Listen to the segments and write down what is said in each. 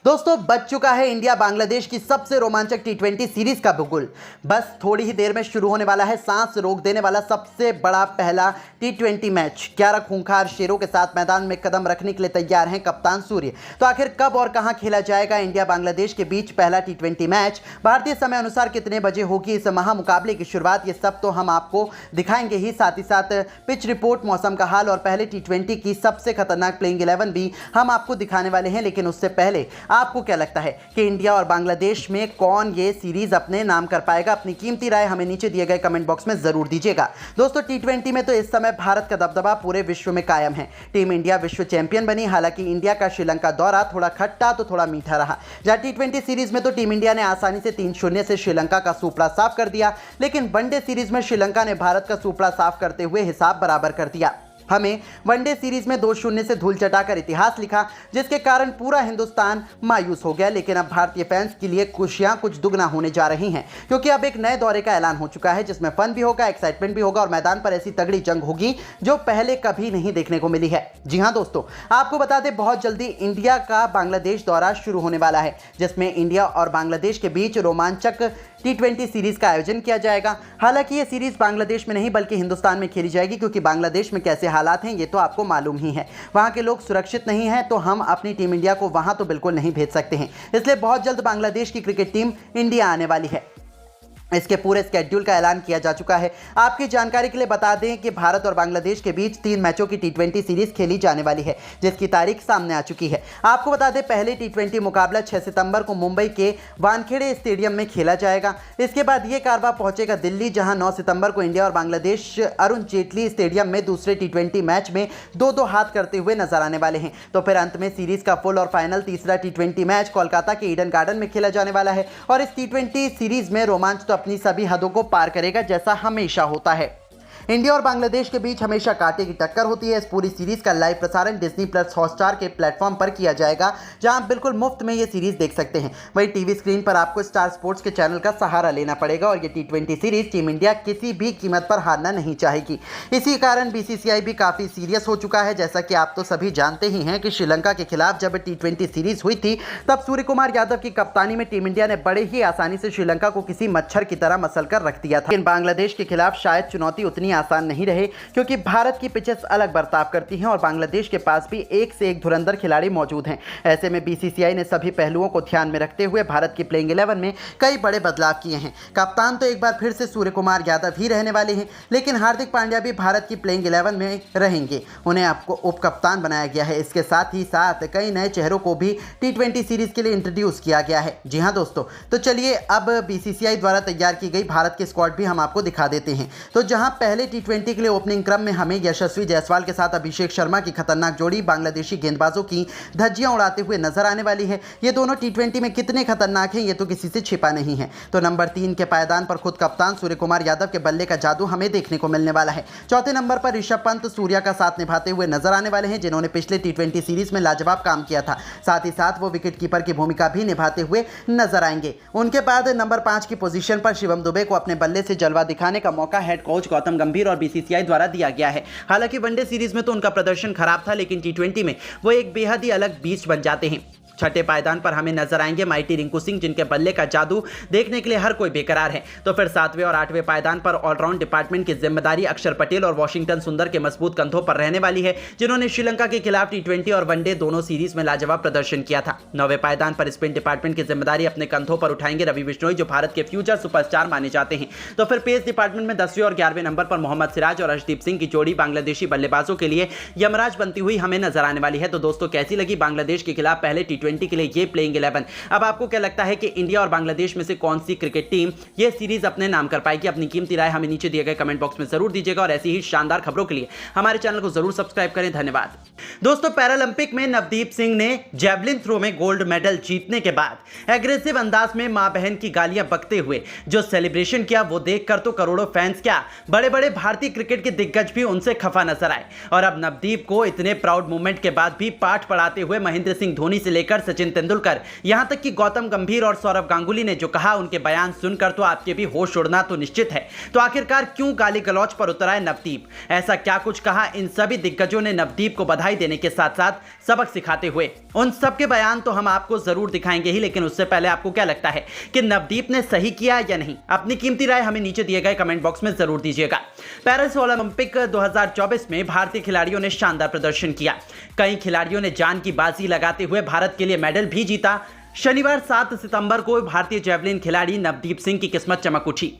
दोस्तों बच चुका है इंडिया बांग्लादेश की सबसे रोमांचक टी20 सीरीज का भूगोल। बस थोड़ी ही देर में शुरू होने वाला है सांस रोक देने वाला सबसे बड़ा पहला टी20 मैच। 11 खूंखार शेरों के साथ मैदान में कदम रखने के लिए तैयार हैं कप्तान सूर्य। तो आखिर कब और कहां खेला जाएगा इंडिया बांग्लादेश के बीच पहला टी20 मैच, भारतीय समय अनुसार कितने बजे होगी इस महामुकाबले की शुरुआत, ये सब तो हम आपको दिखाएंगे ही। साथ ही साथ पिच रिपोर्ट, मौसम का हाल और पहले टी20 की सबसे खतरनाक प्लेइंग 11 भी हम आपको दिखाने वाले हैं। लेकिन उससे पहले आपको क्या लगता है कि इंडिया और बांग्लादेश में कौन ये सीरीज अपने नाम कर पाएगा? अपनी कीमती राय हमें नीचे दिए गए कमेंट बॉक्स में जरूर दीजिएगा। दोस्तों टी20 में तो इस समय भारत का दबदबा पूरे विश्व में कायम है। टीम इंडिया विश्व चैंपियन बनी। हालांकि इंडिया का श्रीलंका दौरा थोड़ा खट्टा तो थोड़ा मीठा रहा। जहां टी20 सीरीज में तो टीम इंडिया ने आसानी से 3-0 से श्रीलंका का सूपड़ा साफ कर दिया, लेकिन वनडे सीरीज में श्रीलंका ने भारत का सूपड़ा साफ करते हुए हिसाब बराबर कर दिया। हमें वनडे सीरीज में 2-0 से धूल चटाकर इतिहास लिखा, जिसके कारण पूरा हिंदुस्तान मायूस हो गया। लेकिन अब भारतीय फैंस के लिए खुशियां कुछ दुगना होने जा रही हैं, क्योंकि अब एक नए दौरे का ऐलान हो चुका है, जिसमें फन भी होगा, एक्साइटमेंट भी होगा और मैदान पर ऐसी तगड़ी जंग होगी जो पहले कभी नहीं देखने को मिली है। जी हां दोस्तों, आपको बता दें बहुत जल्दी इंडिया का बांग्लादेश दौरा शुरू होने वाला है, जिसमें इंडिया और बांग्लादेश के बीच रोमांचक टी20 सीरीज का आयोजन किया जाएगा। हालांकि ये सीरीज बांग्लादेश में नहीं बल्कि हिंदुस्तान में खेली जाएगी, क्योंकि बांग्लादेश में कैसे हालात हैं ये तो आपको मालूम ही है। वहां के लोग सुरक्षित नहीं हैं, तो हम अपनी टीम इंडिया को वहां तो बिल्कुल नहीं भेज सकते हैं। इसलिए बहुत जल्द बांग्लादेश की क्रिकेट टीम इंडिया आने वाली है। इसके पूरे स्केड्यूल का ऐलान किया जा चुका है। आपकी जानकारी के लिए बता दें कि भारत और बांग्लादेश के बीच 3 मैचों की टी20 सीरीज खेली जाने वाली है, जिसकी तारीख सामने आ चुकी है। आपको बता दें पहले टी20 मुकाबला 6 सितंबर को मुंबई के वानखेड़े स्टेडियम में खेला जाएगा। इसके बाद यह कारवा पहुंचेगा दिल्ली, जहां 9 सितंबर को इंडिया और बांग्लादेश अरुण जेटली स्टेडियम में दूसरे टी20 मैच में 2-2 हाथ करते हुए नजर आने वाले हैं। तो फिर अंत में सीरीज का फुल और फाइनल तीसरा टी20 मैच कोलकाता के ईडन गार्डन में खेला जाने वाला है। और इस टी20 सीरीज में रोमांच तो अपनी सभी हदों को पार करेगा, जैसा हमेशा होता है। इंडिया और बांग्लादेश के बीच हमेशा कांटे की टक्कर होती है। इस पूरी सीरीज का लाइव प्रसारण डिज्नी प्लस हॉटस्टार के प्लेटफॉर्म पर किया जाएगा, जहां आप बिल्कुल मुफ्त में ये सीरीज देख सकते हैं। वहीं टीवी स्क्रीन पर आपको स्टार स्पोर्ट्स के चैनल का सहारा लेना पड़ेगा। और ये टी20 सीरीज टीम इंडिया किसी भी कीमत पर हारना नहीं चाहेगी। इसी कारण बीसीसीआई भी काफी सीरियस हो चुका है। जैसा कि आप तो सभी जानते ही हैं कि श्रीलंका के खिलाफ जब टी20 सीरीज हुई थी, तब सूर्य कुमार यादव की कप्तानी में टीम इंडिया ने बड़े ही आसानी से श्रीलंका को किसी मच्छर की तरह मसल कर रख दिया था। लेकिन बांग्लादेश के खिलाफ शायद चुनौती उतनी आसान नहीं रहे, क्योंकि भारत की पिचेस अलग बर्ताव करती हैं और बांग्लादेश के पास भी एक से एक धुरंधर खिलाड़ी मौजूद हैं। ऐसे में बीसीसीआई ने सभी पहलुओं को ध्यान में रखते हुए भारत की प्लेइंग 11 में कई बड़े बदलाव किए हैं। कप्तान तो एक बार फिर से सूर्य कुमार यादव ही रहने वाले हैं, लेकिन हार्दिक पांड्या भी भारत की प्लेइंग 11 में रहेंगे। उन्हें आपको उप कप्तान बनाया गया है। इसके साथ ही साथ कई नए चेहरों को भी टी20 सीरीज के लिए इंट्रोड्यूस किया गया है। जी हाँ दोस्तों, तो चलिए अब बीसीसीआई द्वारा तैयार की गई भारत की स्क्वाड भी हम आपको दिखा देते हैं। तो जहां पहले टी20 के लिए ओपनिंग क्रम में हमें यशस्वी जायसवाल के साथ अभिषेक शर्मा की खतरनाक जोड़ी बांग्लादेशी गेंदबाजों की धज्जियां उड़ाते हुए नजर आने वाली है। ये दोनों टी20 में कितने खतरनाक हैं ये तो किसी से छिपा नहीं है। तो नंबर 3 के पायदान पर खुद कप्तान सूर्य कुमार यादव के बल्ले का जादू हमें देखने को मिलने वाला है। चौथे नंबर पर ऋषभ पंत सूर्या का साथ निभाते हुए नजर आने वाले हैं, जिन्होंने पिछले टी20 सीरीज में लाजवाब काम किया था। साथ ही साथ वो विकेट कीपर की भूमिका भी निभाते हुए नजर आएंगे। उनके बाद नंबर 5 की पोजीशन पर शिवम दुबे को अपने बल्ले से जलवा दिखाने का मौका हेड कोच गौतम गंभीर और बीसीसीआई द्वारा दिया गया है। हालांकि वनडे सीरीज में तो उनका प्रदर्शन खराब था, लेकिन टी20 में वो एक बेहद ही अलग बीस्ट बन जाते हैं। छठे पायदान पर हमें नजर आएंगे माइटी रिंकू सिंह, जिनके बल्ले का जादू देखने के लिए हर कोई बेकरार है। तो फिर 7वें और 8वें पायदान पर ऑलराउंड डिपार्टमेंट की जिम्मेदारी अक्षर पटेल और वॉशिंगटन सुंदर के मजबूत कंधों पर रहने वाली है, जिन्होंने श्रीलंका के खिलाफ टी20 और वनडे दोनों सीरीज में लाजवाब प्रदर्शन किया था। 9वें पायदान पर स्पिन डिपार्टमेंट की जिम्मेदारी अपने कंधों पर उठाएंगे रवि बिश्नोई, जो भारत के फ्यूचर सुपरस्टार माने जाते हैं। तो फिर पेस डिपार्टमेंट में 10वें और 11वें नंबर पर मोहम्मद सिराज और अर्शदीप सिंह की जोड़ी बांग्लादेशी बल्लेबाजों के लिए यमराज बनती हुई हमें नजर आने वाली है। तो दोस्तों कैसी लगी बांग्लादेश के खिलाफ पहले टी20 के लिए ये प्लेइंग 11? अब आपको क्या लगता है कि इंडिया और बांग्लादेश में से कौन सी क्रिकेट टीम ये सीरीज अपने नाम कर पाएगी? अपनी कीमती राय हमें नीचे दिए गए कमेंट बॉक्स में जरूर दीजिएगा और ऐसी ही शानदार खबरों के लिए हमारे चैनल को जरूर सब्सक्राइब करें। धन्यवाद। दोस्तों पैरालंपिक में नवदीप सिंह ने जैवलिन थ्रो में गोल्ड मेडल जीतने के बाद एग्रेसिव अंदाज में मां बहन की गालियां बकते हुए जो सेलिब्रेशन किया, वो देखकर तो करोड़ों फैंस क्या बड़े बड़े भारतीय क्रिकेट के दिग्गज भी उनसे खफा नजर आए। और अब नवदीप को इतने प्राउड मोमेंट के बाद भी पाठ पढ़ाते हुए महेंद्र सिंह धोनी से लेकर सचिन तेंदुलकर, यहां तक कि गौतम गंभीर और सौरव गांगुली ने जो कहा, उनके बयान सुनकर तो आपके भी होश उड़ना तो निश्चित है। तो आखिरकार क्यों गाली गलौज पर उतर आए नवदीप? ऐसा क्या कुछ कहा इन सभी दिग्गजों ने नवदीप को बधाई बधाई देने के साथ साथ सबक सिखाते हुए। उन सबके बयान तो हम आपको जरूर दिखाएंगे ही, लेकिन उससे पहले आपको क्या लगता है कि नवदीप ने सही किया या नहीं? अपनी कीमती राय हमें नीचे दिए गए कमेंट बॉक्स में जरूर दीजिएगा। पेरिस ओलंपिक 2024 में भारतीय खिलाड़ियों ने शानदार प्रदर्शन किया। कई खिलाड़ियों ने जान की बाजी लगाते हुए भारत के लिए मेडल भी जीता। शनिवार 7 सितंबर को भारतीय जेवलिन खिलाड़ी नवदीप सिंह की किस्मत चमक उठी।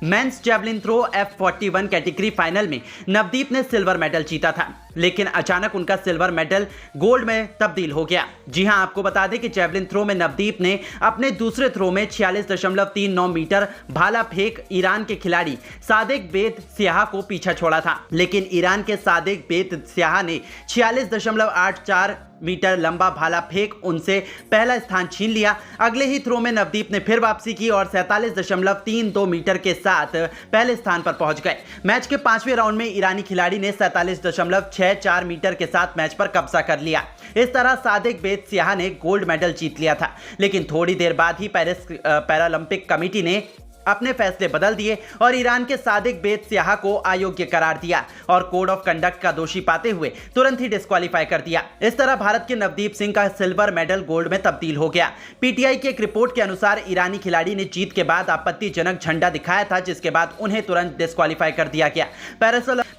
Men's javelin throw F41 category final में नवदीप ने सिल्वर मेडल जीता था, लेकिन अचानक उनका सिल्वर मेडल गोल्ड में तब्दील हो गया। जी हां, आपको बता दें कि जेवलिन थ्रो में नवदीप ने अपने दूसरे थ्रो में 46.39 मीटर भाला फेंक ईरान के खिलाड़ी सादेक बेत स्याह को पीछा छोड़ा था, लेकिन ईरान के सादेक बेत स्याह ने 46.84 मीटर लंबा भाला फेंक उनसे पहला स्थान छीन लिया। अगले ही थ्रो में नवदीप ने फिर वापसी की और 47.32 मीटर के साथ पहले स्थान पर पहुंच गए। मैच के 5वें राउंड में ईरानी खिलाड़ी ने 47.64 मीटर के साथ मैच पर कब्जा कर लिया। इस तरह सादेक बेत स्याह ने गोल्ड मेडल जीत लिया था, लेकिन थोड़ी देर बाद ही पेरिस पैरालंपिक कमेटी ने अपने फैसले बदल दिए और ईरान के सादेक बेत स्याह को अयोग्य करार दिया और कोड ऑफ कंडक्ट का दोषी पाते हुए तुरंत ही डिस्क्वालीफाई कर दिया। इस तरह भारत के नवदीप सिंह का सिल्वर मेडल गोल्ड में तब्दील हो गया। पीटीआई की एक रिपोर्ट के अनुसार ईरानी खिलाड़ी ने जीत के बाद आपत्तिजनक झंडा दिखाया था, जिसके बाद उन्हें तुरंत डिस्क्वालीफाई कर दिया गया।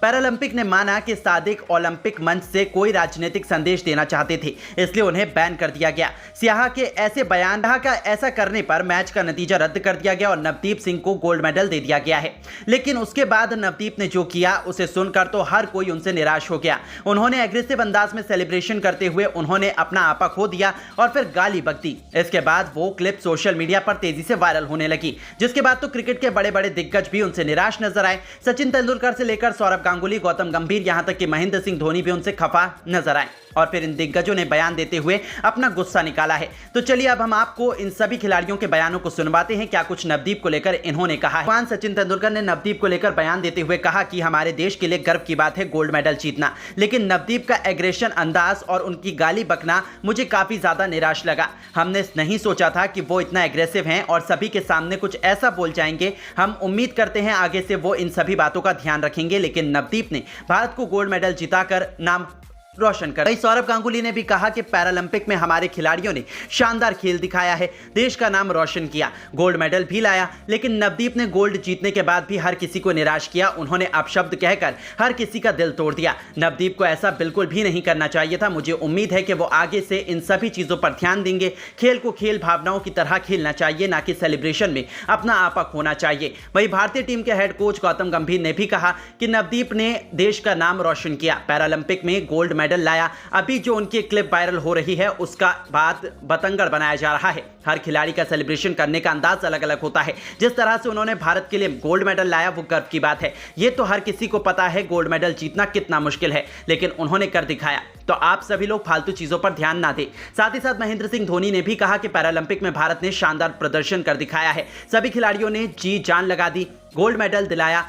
पैरालंपिक ने माना कि सादेक ओलंपिक मंच से कोई राजनीतिक संदेश देना चाहते थे, इसलिए उन्हें बैन कर दिया गया। स्याह के ऐसे बयान का ऐसा करने पर मैच का नतीजा रद्द कर दिया गया और नवदीप सिंह को गोल्ड मेडल दे दिया गया है। लेकिन उसके बाद नवदीप ने जो किया उसे सुनकर तो हर कोई उनसे निराश हो गया। उन्होंने एग्रेसिव अंदाज में सेलिब्रेशन करते हुए उन्होंने अपना आपा खो दिया और फिर गाली बक दी। इसके बाद वो क्लिप सोशल मीडिया पर तेजी से वायरल होने लगी, जिसके बाद तो क्रिकेट के बड़े बड़े दिग्गज भी उनसे निराश नजर आए। सचिन तेंदुलकर से लेकर सौरभ गांगुली, गौतम गंभीर, यहां तक कि महेंद्र सिंह धोनी भी उनसे खफा नजर आए और फिर इन दिग्गजों ने बयान देते हुए अपना गुस्सा निकाला है। तो चलिए अब हम आपको इन सभी खिलाड़ियों के बयानों को सुनवाते हैं, क्या कुछ नवदीप को लेकर इन्होंने कहा है। सचिन तेंदुलकर ने नवदीप को लेकर बयान देते हुए कहा कि हमारे देश के लिए गर्व की बात है गोल्ड मेडल जीतना, लेकिन नवदीप का एग्रेशन अंदाज और उनकी गाली बकना मुझे काफी ज्यादा निराश लगा। हमने नहीं सोचा था कि वो इतना एग्रेसिव हैं और सभी के सामने कुछ ऐसा बोल जाएंगे। हम उम्मीद करते हैं आगे से वो इन सभी बातों का ध्यान रखेंगे, लेकिन नवदीप ने भारत को गोल्ड मेडल जिताकर नाम रोशन कर। सौरभ गांगुली ने भी कहा कि पैरालंपिक में हमारे खिलाड़ियों ने शानदार खेल दिखाया है, देश का नाम रोशन किया, गोल्ड मेडल भी लाया, लेकिन नवदीप ने गोल्ड जीतने के बाद भी हर किसी को निराश किया। उन्होंने अपशब्द कहकर हर किसी का दिल तोड़ दिया। नवदीप को ऐसा बिल्कुल भी नहीं करना चाहिए था। मुझे उम्मीद है कि वो आगे से इन सभी चीजों पर ध्यान देंगे। खेल को खेल भावनाओं की तरह खेलना चाहिए, ना कि सेलिब्रेशन में अपना आपा खोना चाहिए। वहीं भारतीय टीम के हेड कोच गौतम गंभीर ने भी कहा कि नवदीप ने देश का नाम रोशन किया, पैरालंपिक में गोल्ड मेडल लाया। अभी जो उनकी क्लिप वायरल हो रही है उसका बात बतंगड़ बनाया जा रहा है। हर खिलाड़ी का सेलिब्रेशन करने का अंदाज अलग अलग होता है। जिस तरह से उन्होंने भारत के लिए गोल्ड मेडल लाया वो गर्व की बात है। ये तो हर किसी को पता है गोल्ड मेडल जीतना कितना मुश्किल है, लेकिन उन्होंने कर दिखाया। तो आप सभी लोग फालतू चीजों पर ध्यान ना दें। साथ ही साथ महेंद्र सिंह धोनी ने भी कहा कि पैरालंपिक में भारत ने शानदार प्रदर्शन कर दिखाया है, सभी खिलाड़ियों ने जी जान लगा दी, गोल्ड मेडल दिलाया।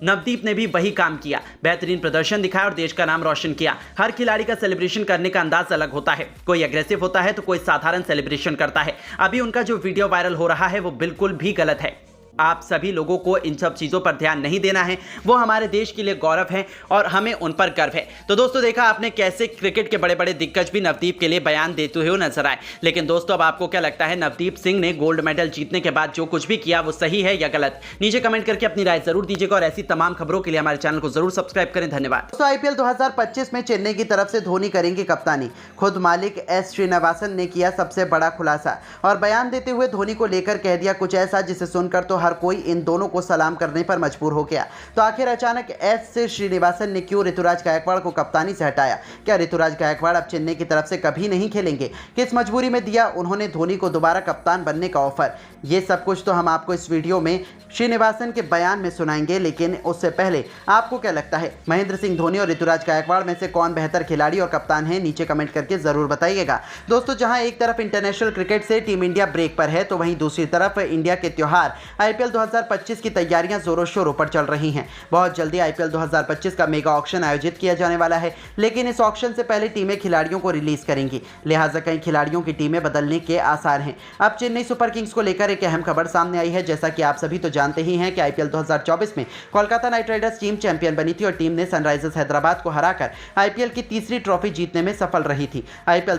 नवदीप ने भी वही काम किया, बेहतरीन प्रदर्शन दिखाया और देश का नाम रोशन किया। हर खिलाड़ी का सेलिब्रेशन करने का अंदाज अलग होता है, कोई एग्रेसिव होता है तो कोई साधारण सेलिब्रेशन करता है। अभी उनका जो वीडियो वायरल हो रहा है वो बिल्कुल भी गलत है। आप सभी लोगों को इन सब चीज़ों पर ध्यान नहीं देना है, वो हमारे देश के लिए गौरव है और हमें उन पर गर्व है। तो दोस्तों देखा आपने कैसे क्रिकेट के बड़े बड़े दिग्गज भी नवदीप के लिए बयान देते हुए नजर आए। लेकिन दोस्तों अब आपको क्या लगता है, नवदीप सिंह ने गोल्ड मेडल जीतने के बाद जो कुछ भी किया वो सही है या गलत? नीचे कमेंट करके अपनी राय जरूर दीजिएगा और ऐसी तमाम खबरों के लिए हमारे चैनल को जरूर सब्सक्राइब करें। धन्यवाद। दोस्तों IPL 2025 में चेन्नई की तरफ से धोनी करेंगे कप्तानी। खुद मालिक S श्रीनिवासन ने किया सबसे बड़ा खुलासा और बयान देते हुए धोनी को लेकर कह दिया कुछ ऐसा जिसे सुनकर तो हर कोई इन दोनों को सलाम करने पर मजबूर हो गया। तो आखिर अचानक S श्रीनिवासन ने क्यों ऋतुराज गायकवाड़ को कप्तानी से हटाया? क्या ऋतुराज गायकवाड़ अब चेन्नई की तरफ से कभी नहीं खेलेंगे? किस मजबूरी में दिया उन्होंने धोनी को दोबारा कप्तान बनने का ऑफर? ये सब कुछ तो हम आपको इस वीडियो में श्रीनिवासन के बयान में सुनाएंगे, लेकिन उससे पहले आपको क्या लगता है, महेंद्र सिंह धोनी और ऋतुराज गायकवाड़ में से कौन बेहतर खिलाड़ी और कप्तान है? नीचे कमेंट करके जरूर बताइएगा। दोस्तों जहां एक तरफ इंटरनेशनल क्रिकेट से टीम इंडिया ब्रेक पर है, तो वहीं दूसरी तरफ इंडिया के त्योहार आईपीएल 2025 की तैयारियां जोरों शोरों पर चल रही हैं। बहुत जल्दी आईपीएल 2025 का मेगा ऑक्शन आयोजित किया जाने वाला है, लेकिन इस ऑक्शन से पहले टीमें खिलाड़ियों को रिलीज करेंगी, लिहाजा कई खिलाड़ियों की टीमें बदलने के आसार हैं। अब चेन्नई सुपर किंग्स को लेकर एक अहम खबर सामने आई है। जैसा कि आप सभी तो जानते ही हैं कि आईपीएल 2024 में Kolkata night Riders team champion बनी थी और टीम ने सनराइजर्स हैदराबाद को हराकर आईपीएल की तीसरी ट्रॉफी जीतने में सफल रही थी। आईपीएल